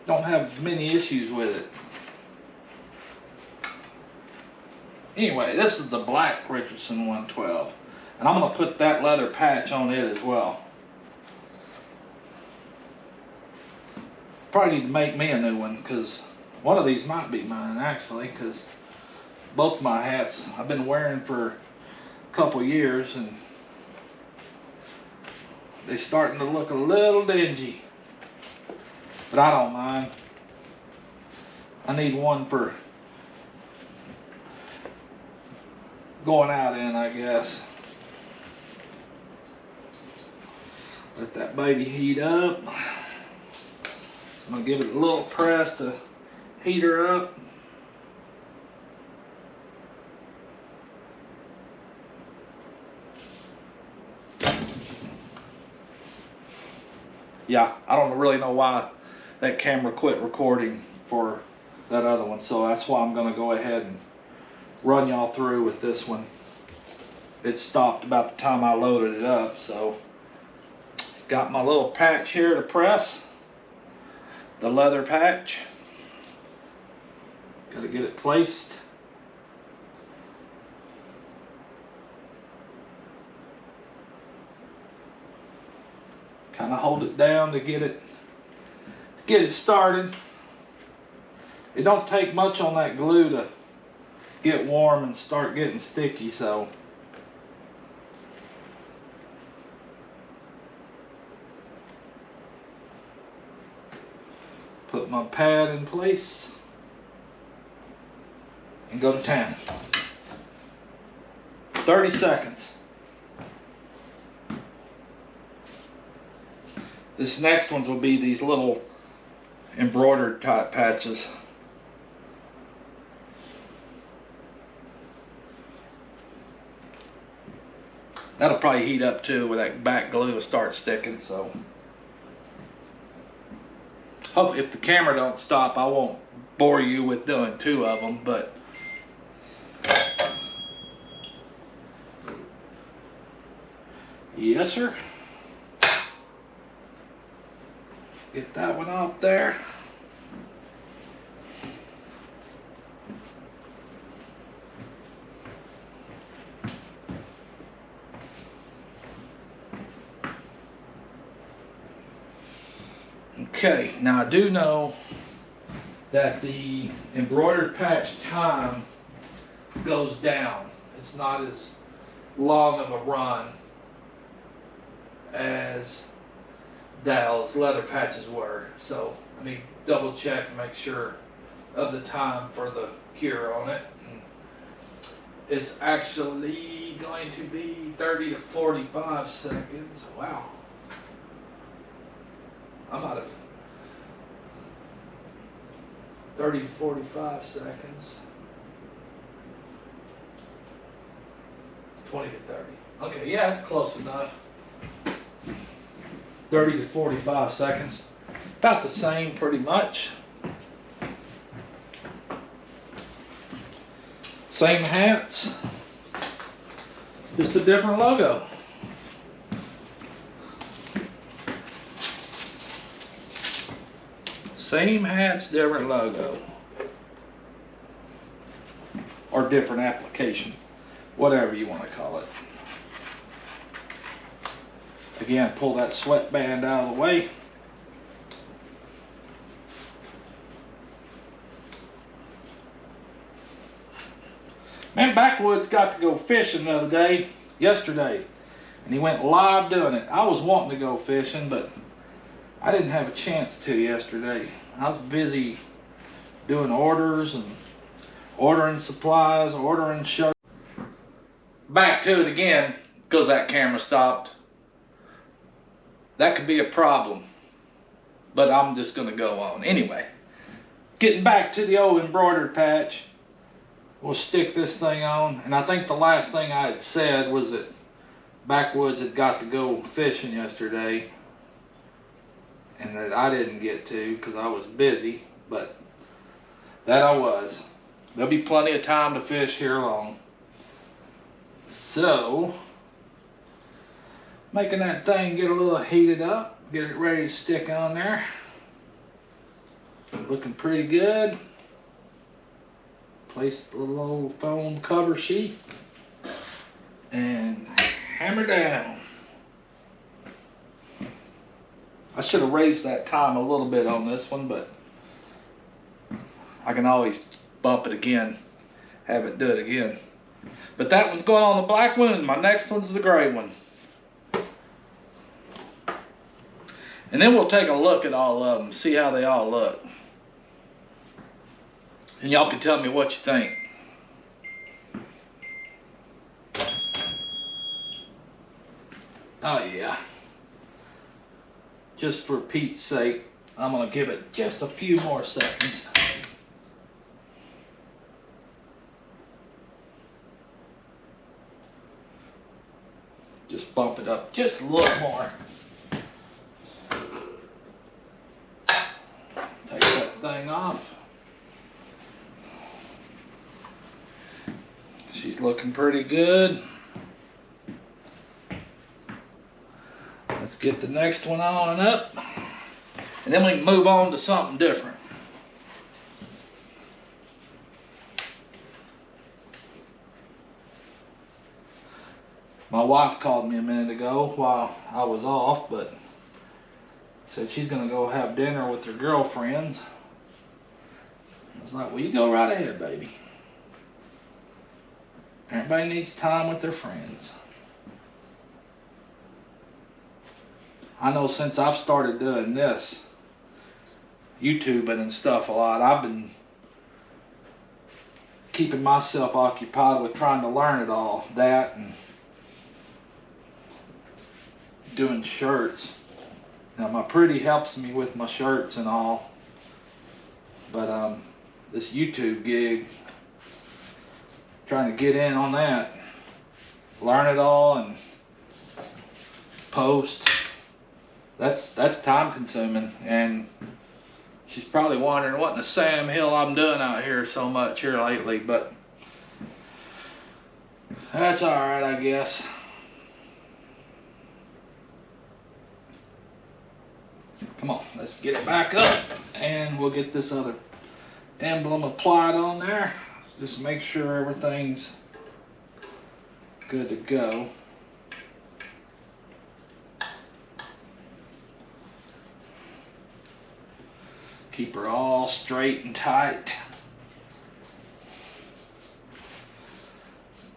I don't have many issues with it. Anyway, this is the black Richardson 112, and I'm going to put that leather patch on it as well. Probably need to make me a new one, because one of these might be mine actually, because both my hats I've been wearing for a couple years and they're starting to look a little dingy, but I don't mind. I need one for going out in, I guess. Let that baby heat up. I'm gonna give it a little press to heat her up. Yeah, I don't really know why that camera quit recording for that other one, so that's why I'm gonna go ahead and run y'all through with this one. It stopped about the time I loaded it up, so got my little patch here to press, the leather patch. Got to get it placed. Kind of hold it down to get it started. It don't take much on that glue to get warm and start getting sticky, so put my pad in place and go to town. 30 seconds. This next ones will be these little embroidered type patches. That'll probably heat up too, where that back glue will start sticking, so. Hope if the camera don't stop, I won't bore you with doing two of them, but Yes, sir. Get that one off there. Okay, now I do know that the embroidered patch time goes down. It's not as long of a run as Dow's leather patches were. So I mean, double check and make sure of the time for the cure on it. And it's actually going to be 30 to 45 seconds. Wow. I'm out of 30 to 45 seconds. 20 to 30. Okay, yeah, it's close enough. 30 to 45 seconds. About the same pretty much. Same hats, just a different logo. Same hats, different logo. Or different application, whatever you want to call it. Again, pull that sweatband out of the way. Man, Backwoods got to go fishing the other day, yesterday, and he went live doing it. I was wanting to go fishing, but I didn't have a chance to yesterday. I was busy doing orders and ordering supplies, ordering shirts. Back to it again, because that camera stopped. That could be a problem, but I'm just going to go on. Anyway, getting back to the old embroidered patch, we'll stick this thing on. And I think the last thing I had said was that Backwoods had got to go fishing yesterday, and that I didn't get to because I was busy, but that I was. There'll be plenty of time to fish here long. So, making that thing get a little heated up, get it ready to stick on there. Looking pretty good. Place the little old foam cover sheet and hammer down. I should have raised that time a little bit on this one, but I can always bump it again, have it do it again. But that one's going on the black one, and my next one's the gray one. And then we'll take a look at all of them, see how they all look. And y'all can tell me what you think. Oh yeah. Just for Pete's sake, I'm gonna give it just a few more seconds. Just bump it up just a little more. Take that thing off. She's looking pretty good. Let's get the next one on and up. And then we can move on to something different. My wife called me a minute ago while I was off, but said she's gonna go have dinner with her girlfriends. I was like, well, you go right ahead, baby. Everybody needs time with their friends. I know since I've started doing this, YouTubing and stuff a lot, I've been keeping myself occupied with trying to learn it all. That and doing shirts. Now my pretty helps me with my shirts and all, but this YouTube gig, trying to get in on that, learn it all and post, that's time consuming. And she's probably wondering what in the Sam Hill I'm doing out here so much here lately, but that's alright, I guess. Come on, let's get it back up and we'll get this other emblem applied on there. Let's just make sure everything's good to go. Keep her all straight and tight.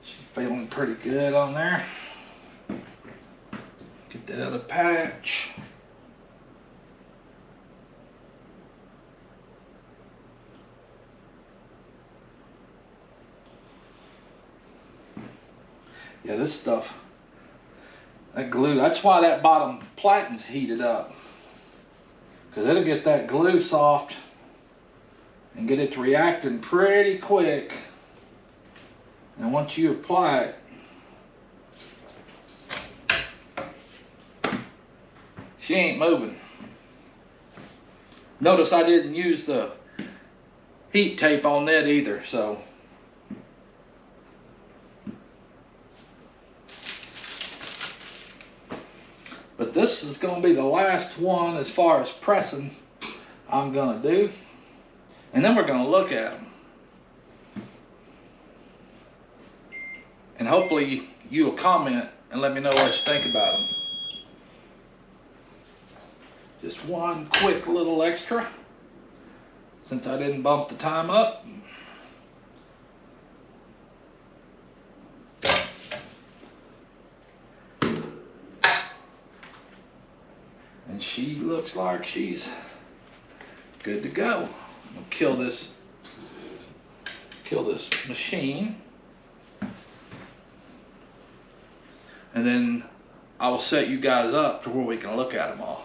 She's feeling pretty good on there. Get that other patch. Yeah, this stuff, that glue, that's why that bottom plating's heated up. Because it'll get that glue soft and get it to reacting pretty quick. And once you apply it, she ain't moving. Notice I didn't use the heat tape on that either, so. But this is going to be the last one as far as pressing I'm going to do. And then we're going to look at them. And hopefully you'll comment and let me know what you think about them. Just one quick little extra, since I didn't bump the time up. And she looks like she's good to go. I'll kill this machine. And then I will set you guys up to where we can look at them all.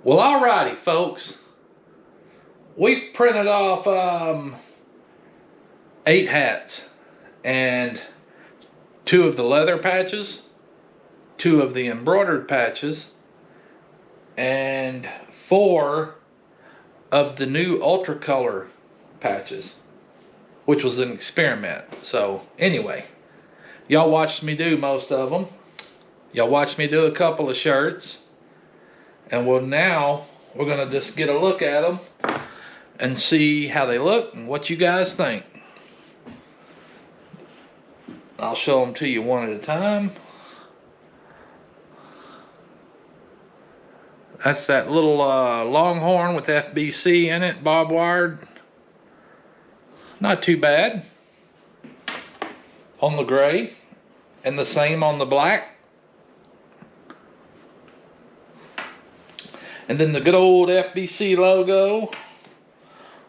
Well, alrighty, folks. We've printed off 8 hats and 2 of the leather patches, 2 of the embroidered patches, and 4 of the new ultra color patches, which was an experiment. So anyway, y'all watched me do most of them. Y'all watched me do a couple of shirts. And now we're gonna just get a look at them and see how they look and what you guys think. I'll show them to you one at a time. That's that little Longhorn with FBC in it, barbed wired. Not too bad on the gray, and the same on the black. And then the good old FBC logo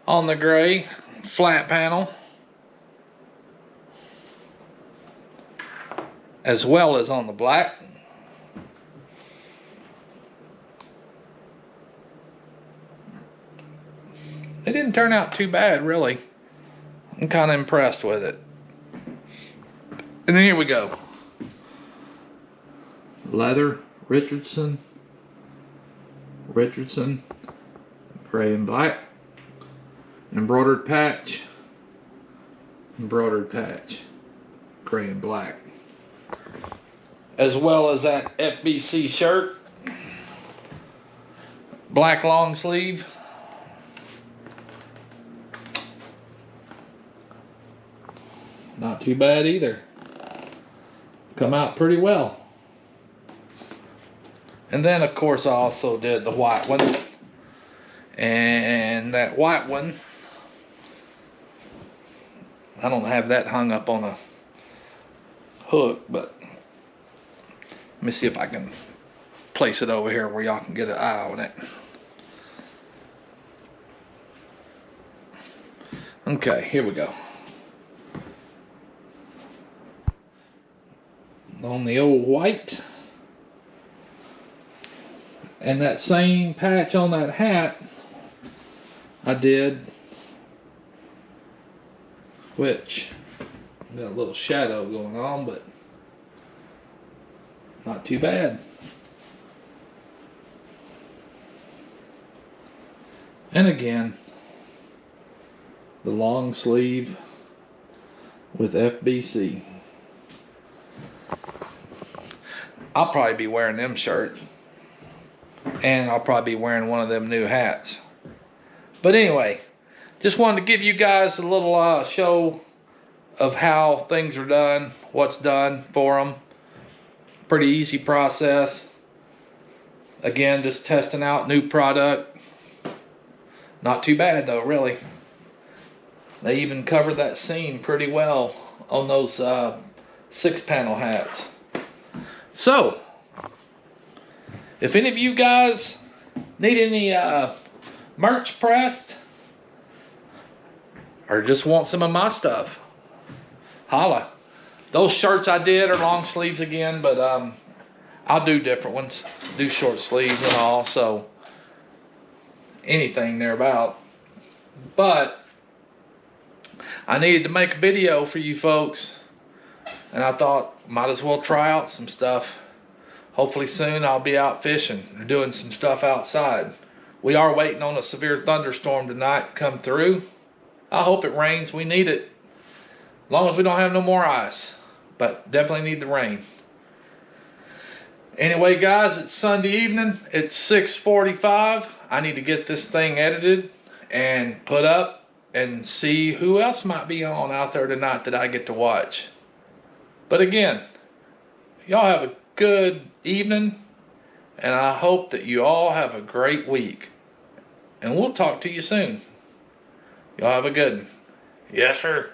on the gray flat panel, as well as on the black. It didn't turn out too bad, really. I'm kind of impressed with it. And then here we go. Leather, Richardson, gray and black. Embroidered patch, gray and black. As well as that FBC shirt, black long sleeve. Not too bad either. Come out pretty well. And then of course I also did the white one. And that white one, I don't have that hung up on a hook, but let me see if I can place it over here where y'all can get an eye on it. Okay, here we go. On the old white. And that same patch on that hat I did, which got a little shadow going on, but not too bad. And again, the long sleeve with FBC. I'll probably be wearing them shirts. And I'll probably be wearing one of them new hats. But anyway, just wanted to give you guys a little show of how things are done, what's done for them. Pretty easy process. Again, just testing out new product. Not too bad though, really. They even covered that seam pretty well on those 6-panel hats. So, if any of you guys need any merch pressed or just want some of my stuff, holla. Those shirts I did are long sleeves again, but I'll do different ones. Do short sleeves and all, so anything thereabout. But I needed to make a video for you folks, and I thought might as well try out some stuff. Hopefully soon I'll be out fishing or doing some stuff outside. We are waiting on a severe thunderstorm tonight to come through. I hope it rains. We need it. As long as we don't have no more ice. But definitely need the rain. Anyway, guys, it's Sunday evening. It's 6:45. I need to get this thing edited and put up and see who else might be on out there tonight that I get to watch. But again, y'all have a good evening, and I hope that you all have a great week. And we'll talk to you soon. Y'all have a good one. Yes, sir.